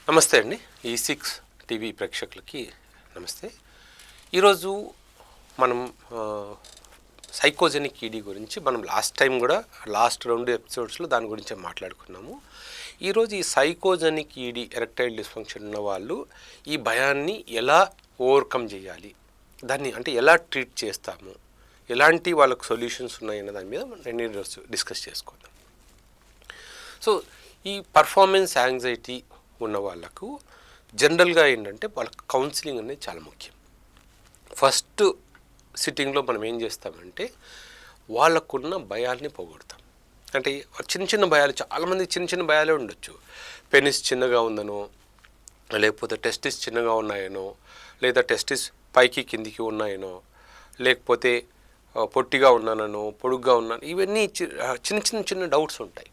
నమస్తే అండి. E6 TV ప్రేక్షకులకి నమస్తే. ఈరోజు మనం సైకోజెనిక్ ఈడీ గురించి మనం లాస్ట్ 2 ఎపిసోడ్స్లో దాని గురించే మాట్లాడుకున్నాము. ఈరోజు ఈ సైకోజెనిక్ ఈడీ ఎరెక్టైల్ డిస్ఫంక్షన్ ఉన్న వాళ్ళు ఈ భయాన్ని ఎలా ఓవర్కమ్ చేయాలి, దాన్ని అంటే ఎలా ట్రీట్ చేస్తాము, ఎలాంటి వాళ్ళకు సొల్యూషన్స్ ఉన్నాయన్న దాని మీద నేను ఈరోజు డిస్కస్ చేసుకుందాం. సో ఈ పర్ఫార్మెన్స్ యాంగ్జైటీ ఉన్న వాళ్ళకు జనరల్గా ఏంటంటే వాళ్ళకి కౌన్సిలింగ్ అనేది చాలా ముఖ్యం. ఫస్ట్ సిట్టింగ్లో మనం ఏం చేస్తామంటే వాళ్ళకున్న భయాల్ని పోగొడతాం. అంటే చిన్న భయాలు, చాలామందికి చిన్న భయాలే ఉండొచ్చు. పెనిస్ చిన్నగా ఉందనో, లేకపోతే టెస్టిస్ చిన్నగా ఉన్నాయనో, లేదా టెస్టిస్ పైకి కిందికి ఉన్నాయనో, లేకపోతే పొట్టిగా ఉన్నానో, పొడుగ్గా ఉన్నాను, ఇవన్నీ చిన్న డౌట్స్ ఉంటాయి.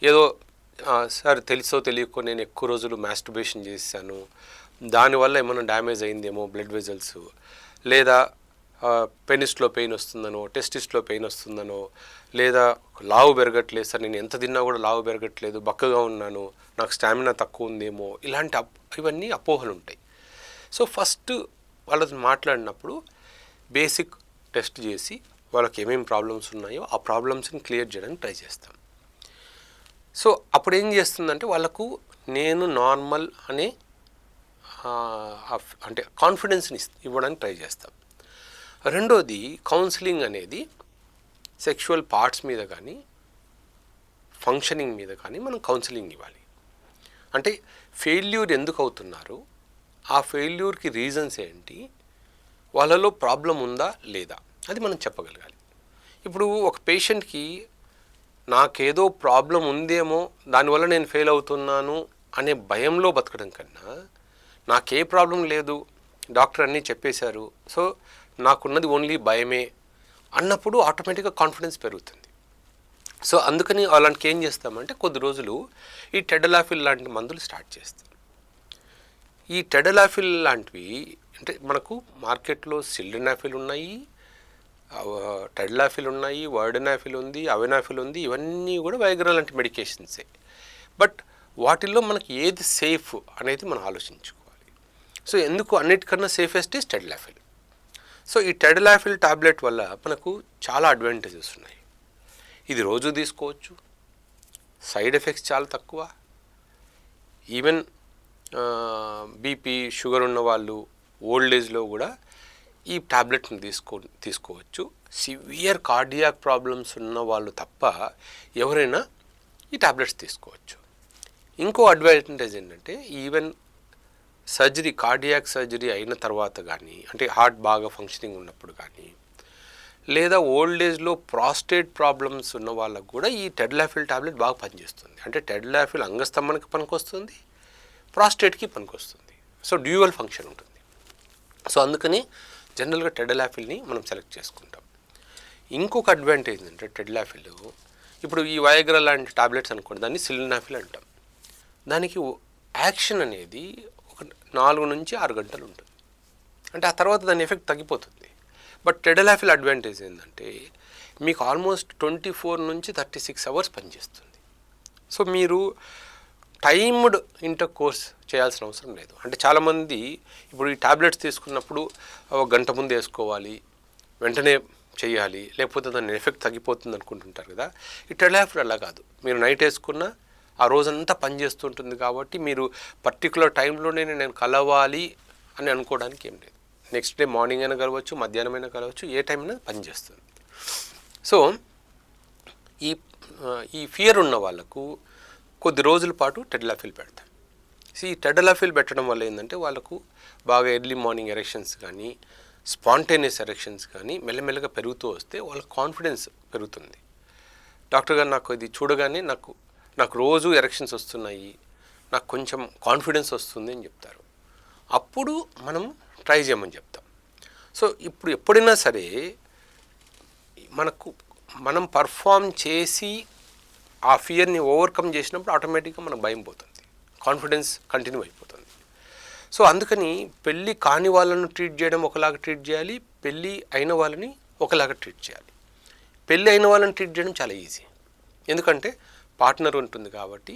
ఏదో సార్ తెలుసో తెలియకో నేను ఎక్కువ రోజులు మాస్టర్బేషన్ చేశాను, దానివల్ల ఏమైనా డ్యామేజ్ అయిందేమో బ్లడ్ వెజల్స్, లేదా పెనిస్లో పెయిన్ వస్తుందనో, టెస్టిస్లో పెయిన్ వస్తుందనో, లేదా లావు పెరగట్లేదు సార్, నేను ఎంత తిన్నా కూడా లావు పెరగట్లేదు, బక్కగా ఉన్నాను, నాకు స్టామినా తక్కువ ఉందేమో, ఇవన్నీ అపోహలు ఉంటాయి. సో ఫస్ట్ వాళ్ళతో మాట్లాడినప్పుడు బేసిక్ టెస్ట్ చేసి వాళ్ళకి ఏమేమి ప్రాబ్లమ్స్ ఉన్నాయో ఆ ప్రాబ్లమ్స్ని క్లియర్ చేయడానికి ట్రై చేస్తాం. సో అప్పుడు ఏం చేస్తుందంటే వాళ్ళకు నేను నార్మల్ అనే అంటే కాన్ఫిడెన్స్ని ఇవ్వడానికి ట్రై చేస్తాం. రెండోది, కౌన్సిలింగ్ అనేది సెక్షువల్ పార్ట్స్ మీద కానీ ఫంక్షనింగ్ మీద కానీ మనం కౌన్సిలింగ్ ఇవ్వాలి. అంటే ఫెయిల్యూర్ ఎందుకు అవుతున్నారు, ఆ ఫెయిల్యూర్కి రీజన్స్ ఏంటి, వాళ్ళలో ప్రాబ్లం ఉందా లేదా, అది మనం చెప్పగలగాలి. ఇప్పుడు ఒక పేషెంట్కి నాకేదో ప్రాబ్లం ఉందేమో, దానివల్ల నేను ఫెయిల్ అవుతున్నాను అనే భయంలో బతకడం కన్నా, నాకే ప్రాబ్లం లేదు, డాక్టర్ అన్నీ చెప్పేశారు, సో నాకున్నది ఓన్లీ భయమే అన్నప్పుడు ఆటోమేటిక్గా కాన్ఫిడెన్స్ పెరుగుతుంది. సో అందుకని అలాంటికి ఏం చేస్తామంటే కొద్ది రోజులు ఈ టెడలాఫిల్ లాంటి మందులు స్టార్ట్ చేస్తాం. ఈ టెడలాఫిల్ లాంటివి అంటే మనకు మార్కెట్లో సిల్డనాఫిల్ ఉన్నాయి, టెడలాఫిల్ ఉన్నాయి, వర్డనాఫిల్ ఉంది, అవెనాఫిల్ ఉంది, ఇవన్నీ కూడా వైగ్రల్ లాంటి మెడికేషన్సే. బట్ వాటిల్లో మనకి ఏది సేఫ్ అనేది మనం ఆలోచించుకోవాలి. సో ఎందుకు అన్నిటికన్నా సేఫెస్ట్ ఈజ్ టెడలాఫిల్. సో ఈ టెడలాఫిల్ టాబ్లెట్ వల్ల మనకు చాలా అడ్వాంటేజెస్ ఉన్నాయి. ఇది రోజు తీసుకోవచ్చు, సైడ్ ఎఫెక్ట్స్ చాలా తక్కువ. ఈవెన్ బీపీ షుగర్ ఉన్న వాళ్ళు ఓల్డ్ ఏజ్లో కూడా ఈ టాబ్లెట్ని తీసుకోవచ్చు. సివియర్ కార్డియాక్ ప్రాబ్లమ్స్ ఉన్న వాళ్ళు తప్ప ఎవరైనా ఈ టాబ్లెట్స్ తీసుకోవచ్చు. ఇంకో అడ్వాంటేజ్ ఏంటంటే ఈవెన్ కార్డియాక్ సర్జరీ అయిన తర్వాత కానీ, అంటే హార్ట్ బాగా ఫంక్షనింగ్ ఉన్నప్పుడు కానీ, లేదా ఓల్డ్ ఏజ్లో ప్రాస్టేట్ ప్రాబ్లమ్స్ ఉన్న వాళ్ళకు కూడా ఈ టెడలాఫిల్ టాబ్లెట్ బాగా పనిచేస్తుంది. అంటే టెడలాఫిల్ అంగస్తంభనకి పనికొస్తుంది, ప్రాస్టేట్కి పనికొస్తుంది. సో డ్యూయల్ ఫంక్షన్ ఉంటుంది. సో అందుకని జనరల్గా టెడలాఫిల్ని మనం సెలెక్ట్ చేసుకుంటాం. ఇంకొక అడ్వాంటేజ్ ఏంటంటే టెడలాఫిల్, ఇప్పుడు ఈ వయాగ్రా లాంటి టాబ్లెట్స్ అనుకోండి, దాన్ని సిల్డనాఫిల్ అంటాం. దానికి యాక్షన్ అనేది ఒక 4 నుంచి 6 గంటలు ఉంటుంది. అంటే ఆ తర్వాత దాని ఎఫెక్ట్ తగ్గిపోతుంది. బట్ టెడలాఫిల్ అడ్వాంటేజ్ ఏంటంటే మీకు ఆల్మోస్ట్ 24 నుంచి 36 అవర్స్ పనిచేస్తుంది. సో మీరు టైమ్డ్ ఇంటర్ కోర్స్ చేయాల్సిన అవసరం లేదు. అంటే చాలామంది ఇప్పుడు ఈ టాబ్లెట్స్ తీసుకున్నప్పుడు 1 గంట ముందు వేసుకోవాలి, వెంటనే చేయాలి, లేకపోతే దాని ఎఫెక్ట్ తగ్గిపోతుంది అనుకుంటుంటారు కదా. ఈ టెడలాఫిల్ అలా కాదు. మీరు నైట్ వేసుకున్నా ఆ రోజంతా పనిచేస్తుంటుంది కాబట్టి మీరు పర్టికులర్ టైంలోనే నేను కలవాలి అని అనుకోవడానికి ఏం లేదు. నెక్స్ట్ డే మార్నింగ్ అయినా కలవచ్చు, మధ్యాహ్నం అయినా కలవచ్చు, ఏ టైం అయినా పనిచేస్తుంది. సో ఈ ఫియర్ ఉన్న వాళ్ళకు కొద్ది రోజుల పాటు టెడలాఫిల్ పెడతాం. ఈ టెడలాఫిల్ పెట్టడం వల్ల ఏంటంటే వాళ్ళకు బాగా ఎర్లీ మార్నింగ్ ఎరెక్షన్స్ కానీ, స్పాంటేనియస్ ఎరెక్షన్స్ కానీ మెల్లమెల్లగా పెరుగుతూ వస్తే వాళ్ళ కాన్ఫిడెన్స్ పెరుగుతుంది. డాక్టర్ గారు నాకు ఇది చూడగానే నాకు రోజు ఎరెక్షన్స్ వస్తున్నాయి, నాకు కొంచెం కాన్ఫిడెన్స్ వస్తుంది అని చెప్తారు. అప్పుడు మనం ట్రై చేయమని చెప్తాం. సో ఇప్పుడు ఎప్పుడైనా సరే మనం పర్ఫామ్ చేసి ఆ ఫియర్ని ఓవర్కమ్ చేసినప్పుడు ఆటోమేటిక్గా మనకు భయం పోతుంది, కాన్ఫిడెన్స్ కంటిన్యూ అయిపోతుంది. సో అందుకని పెళ్ళి కాని వాళ్ళను ట్రీట్ చేయడం ఒకలాగా ట్రీట్ చేయాలి, పెళ్ళి అయిన వాళ్ళని ఒకలాగా ట్రీట్ చేయాలి. పెళ్ళి అయిన వాళ్ళని ట్రీట్ చేయడం చాలా ఈజీ. ఎందుకంటే పార్ట్నర్ ఉంటుంది కాబట్టి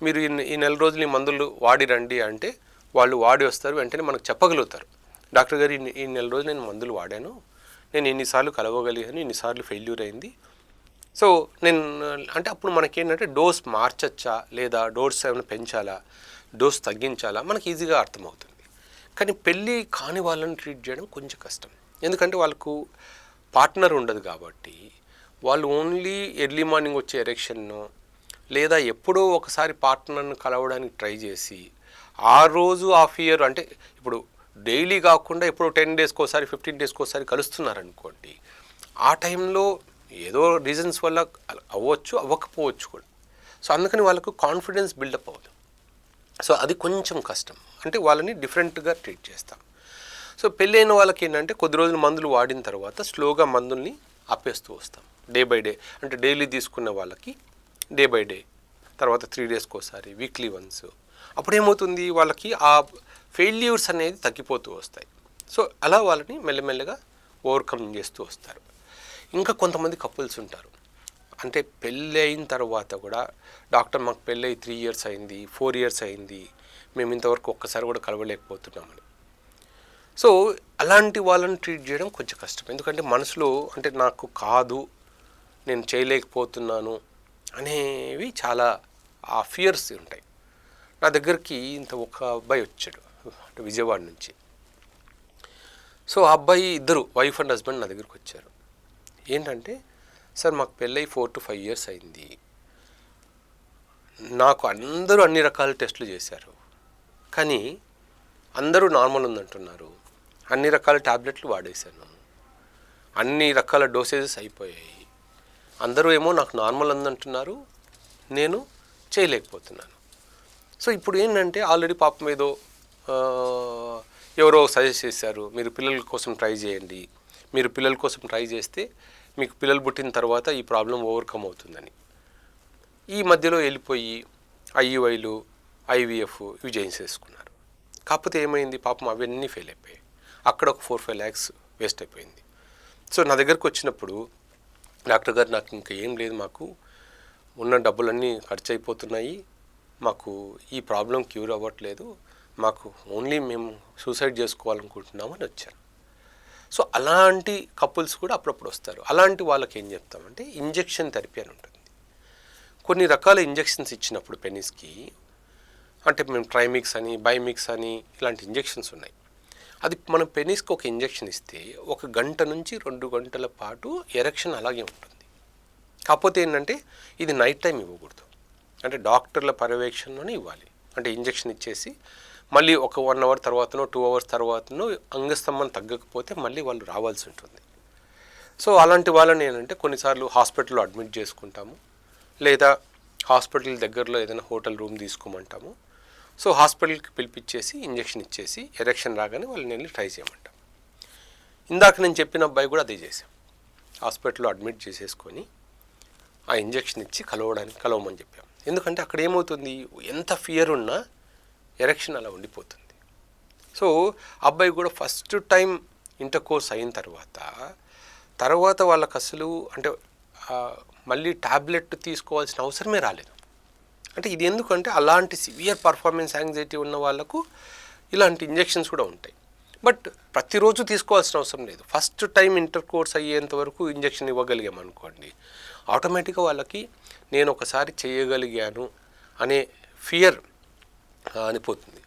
మీరు ఈ నెల రోజులు ఈ మందులు వాడి రండి అంటే వాళ్ళు వాడి వస్తారు, వెంటనే మనకు చెప్పగలుగుతారు, డాక్టర్ గారు ఈ నెల రోజులు నేను మందులు వాడాను, నేను ఇన్నిసార్లు కలవగలిగాను, ఇన్నిసార్లు ఫెయిల్యూర్ అయింది. సో నేను అంటే అప్పుడు మనకేంటంటే డోస్ మార్చచ్చా లేదా డోస్ ఏమైనా పెంచాలా, డోస్ తగ్గించాలా మనకి ఈజీగా అర్థమవుతుంది. కానీ పెళ్ళి కాని వాళ్ళని ట్రీట్ చేయడం కొంచెం కష్టం, ఎందుకంటే వాళ్ళకు పార్ట్నర్ ఉండదు కాబట్టి వాళ్ళు ఓన్లీ ఎర్లీ మార్నింగ్ వచ్చే ఎరెక్షన్ను లేదా ఎప్పుడో ఒకసారి పార్ట్నర్ను కలవడానికి ట్రై చేసి ఆ రోజు హాఫ్ ఇయర్ అంటే ఇప్పుడు డైలీ కాకుండా ఎప్పుడో 10 డేస్కి ఒకసారి 15 డేస్కి ఒకసారి కలుస్తున్నారనుకోండి, ఆ టైంలో ఏదో రీజన్స్ వల్ల అవ్వచ్చు అవ్వకపోవచ్చు కూడా. సో అందుకని వాళ్ళకు కాన్ఫిడెన్స్ బిల్డప్ అవ్వదు. సో అది కొంచెం కష్టం, అంటే వాళ్ళని డిఫరెంట్గా ట్రీట్ చేస్తాం. సో పెళ్ళైన వాళ్ళకి ఏంటంటే కొద్ది రోజులు మందులు వాడిన తర్వాత స్లోగా మందుల్ని ఆపేస్తూ వస్తాం డే బై డే. అంటే డైలీ తీసుకున్న వాళ్ళకి డే బై డే, తర్వాత 3 డేస్కి ఒకసారి, వీక్లీ వన్స్. అప్పుడేమవుతుంది వాళ్ళకి ఆ ఫెయిల్యూర్స్ అనేది తగ్గిపోతూ వస్తాయి. సో అలా వాళ్ళని మెల్లమెల్లగా ఓవర్కమ్ చేస్తూ వస్తారు. ఇంకా కొంతమంది కపుల్స్ ఉంటారు, అంటే పెళ్ళి అయిన తర్వాత కూడా డాక్టర్ మాకు పెళ్ళి 3 ఇయర్స్ అయింది, 4 ఇయర్స్ అయింది, మేము ఇంతవరకు ఒక్కసారి కూడా కలవలేకపోతున్నామని. సో అలాంటి వాళ్ళని ట్రీట్ చేయడం కొంచెం కష్టం, ఎందుకంటే మనసులో అంటే నాకు కాదు, నేను చేయలేకపోతున్నాను అనేవి చాలా ఆ ఫియర్స్ ఉంటాయి. నా దగ్గరికి ఒక అబ్బాయి వచ్చాడు అంటే విజయవాడ నుంచి. సో ఆ అబ్బాయి ఇద్దరు వైఫ్ అండ్ హస్బెండ్ నా దగ్గరికి వచ్చారు. ఏంటంటే సార్ మాకు పెళ్ళై 4 to 5 ఇయర్స్ అయింది, నాకు అందరూ అన్ని రకాల టెస్టులు చేశారు, కానీ అందరూ నార్మల్ ఉందంటున్నారు, అన్ని రకాల ట్యాబ్లెట్లు వాడేశాను, అన్ని రకాల డోసేజెస్ అయిపోయాయి, అందరూ ఏమో నాకు నార్మల్ ఉందంటున్నారు, నేను చేయలేకపోతున్నాను. సో ఇప్పుడు ఏంటంటే ఆల్రెడీ పాపం ఏదో ఎవరో సజెస్ట్ చేశారు, మీరు పిల్లల కోసం ట్రై చేయండి, మీరు పిల్లల కోసం ట్రై చేస్తే మీకు పిల్లలు పుట్టిన తర్వాత ఈ ప్రాబ్లం ఓవర్కమ్ అవుతుందని. ఈ మధ్యలో వెళ్ళిపోయి ఐయుఐలు IVF ఇవి చేసేసుకున్నారు. కాకపోతే ఏమైంది, పాపం అవన్నీ ఫెయిల్ అయిపోయాయి, అక్కడ ఒక 4-5 lakhs వేస్ట్ అయిపోయింది. సో నా దగ్గరకు వచ్చినప్పుడు డాక్టర్ గారు నాకు ఇంకా ఏం లేదు, మాకు ఉన్న డబ్బులన్నీ ఖర్చు అయిపోతున్నాయి, మాకు ఈ ప్రాబ్లం క్యూర్ అవ్వట్లేదు, మాకు ఓన్లీ మేము సూసైడ్ చేసుకోవాలనుకుంటున్నాము అని వచ్చారు. సో అలాంటి కపుల్స్ కూడా అప్పుడప్పుడు వస్తారు. అలాంటి వాళ్ళకి ఏం చెప్తామంటే ఇంజెక్షన్ థెరపీ అని ఉంటుంది. కొన్ని రకాల ఇంజెక్షన్స్ ఇచ్చినప్పుడు పెనిస్కి, అంటే మేము ట్రైమిక్స్ అని, బైమిక్స్ అని ఇలాంటి ఇంజెక్షన్స్ ఉన్నాయి. అది మనం పెనిస్కి ఒక ఇంజెక్షన్ ఇస్తే 1 గంట నుంచి 2 గంటల పాటు ఎరెక్షన్ అలాగే ఉంటుంది. కాకపోతే ఏంటంటే ఇది నైట్ టైం ఇవ్వకూడదు, అంటే డాక్టర్ల పర్యవేక్షణలోనే ఇవ్వాలి. అంటే ఇంజెక్షన్ ఇచ్చేసి మళ్ళీ ఒక 1 hour తర్వాతనో 2 hours తర్వాతనో అంగస్తంభం తగ్గకపోతే మళ్ళీ వాళ్ళు రావాల్సి ఉంటుంది. సో అలాంటి వాళ్ళని ఏంటంటే కొన్నిసార్లు హాస్పిటల్లో అడ్మిట్ చేసుకుంటాము, లేదా హాస్పిటల్ దగ్గరలో ఏదైనా హోటల్ రూమ్ తీసుకోమంటాము. సో హాస్పిటల్కి పిలిపించేసి ఇంజెక్షన్ ఇచ్చేసి ఎరెక్షన్ రాగానే వాళ్ళని వెళ్ళి ట్రై చేయమంటాం. ఇందాక నేను చెప్పిన అబ్బాయి కూడా అదే చేశాం, హాస్పిటల్లో అడ్మిట్ చేసేసుకొని ఆ ఇంజెక్షన్ ఇచ్చి కలవమని చెప్పాం. ఎందుకంటే అక్కడ ఏమవుతుంది, ఎంత ఫియర్ ఉన్నా ఎరెక్షన్ అలా ఉండిపోతుంది. సో అబ్బాయి కూడా ఫస్ట్ టైం ఇంటర్ కోర్స్ అయిన తర్వాత వాళ్ళకి అసలు అంటే మళ్ళీ ట్యాబ్లెట్ తీసుకోవాల్సిన అవసరమే రాలేదు. అంటే ఇది ఎందుకంటే అలాంటి సివియర్ పర్ఫార్మెన్స్ యాంగ్జైటీ ఉన్న వాళ్ళకు ఇలాంటి ఇంజెక్షన్స్ కూడా ఉంటాయి. బట్ ప్రతిరోజు తీసుకోవాల్సిన అవసరం లేదు. ఫస్ట్ టైం ఇంటర్ కోర్స్ అయ్యేంత వరకు ఇంజెక్షన్ ఇవ్వగలిగామనుకోండి, ఆటోమేటిక్గా వాళ్ళకి నేను ఒకసారి చేయగలిగాను అనే ఫియర్ అనిపోతుంది.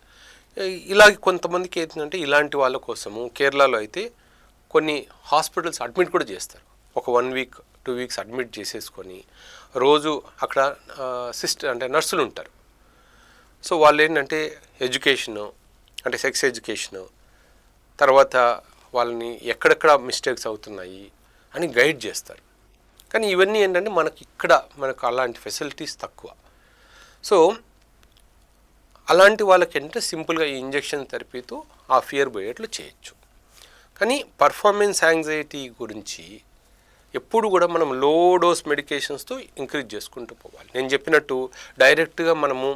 ఇలాగ కొంతమందికి ఏంటంటే ఇలాంటి వాళ్ళ కోసము కేరళలో అయితే కొన్ని హాస్పిటల్స్ అడ్మిట్ కూడా చేస్తారు. ఒక 1 week 2 weeks అడ్మిట్ చేసేసుకొని రోజు అక్కడ అంటే నర్సులు ఉంటారు. సో వాళ్ళు ఏంటంటే ఎడ్యుకేషను, అంటే సెక్స్ ఎడ్యుకేషను, తర్వాత వాళ్ళని ఎక్కడెక్కడ మిస్టేక్స్ అవుతున్నాయి అని గైడ్ చేస్తారు. కానీ ఇవన్నీ ఏంటంటే మనకు అలాంటి ఫెసిలిటీస్ తక్కువ. సో అలాంటి వాళ్ళకి ఏంటంటే సింపుల్గా ఈ ఇంజెక్షన్ థెరపీతో ఆ ఫియర్ పోయేట్లు చేయొచ్చు. కానీ పర్ఫార్మెన్స్ యాంగ్జైటీ గురించి ఎప్పుడు కూడా మనం లో డోస్ మెడికేషన్స్తో ఇంక్రీజ్ చేసుకుంటూ పోవాలి. నేను చెప్పినట్టు డైరెక్ట్గా మనము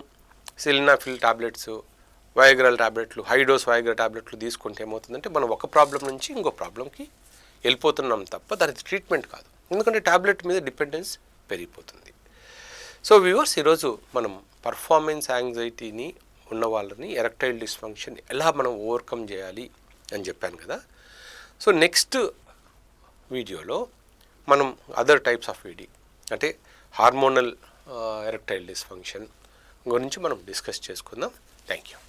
సిలినాఫిల్ టాబ్లెట్స్, వయాగ్రాల్ టాబ్లెట్లు, హై డోస్ వయాగ్రా టాబ్లెట్లు తీసుకుంటే ఏమవుతుందంటే మనం ఒక ప్రాబ్లం నుంచి ఇంకో ప్రాబ్లంకి వెళ్ళిపోతున్నాం తప్ప దానికి ట్రీట్మెంట్ కాదు. ఎందుకంటే టాబ్లెట్ మీద డిపెండెన్స్ పెరిగిపోతుంది. సో వ్యూవర్స్, ఈరోజు మనం పర్ఫార్మెన్స్ యాంగ్జైటీని ఉన్న వాళ్ళని ఎరెక్టైల్ డిస్ఫంక్షన్ ఎలా మనం ఓవర్కమ్ చేయాలి అని చెప్పాను కదా. సో నెక్స్ట్ వీడియోలో మనం అదర్ టైప్స్ ఆఫ్ ఈడీ అంటే హార్మోనల్ ఎరెక్టైల్ డిస్ఫంక్షన్ గురించి మనం డిస్కస్ చేసుకుందాం. Thank you.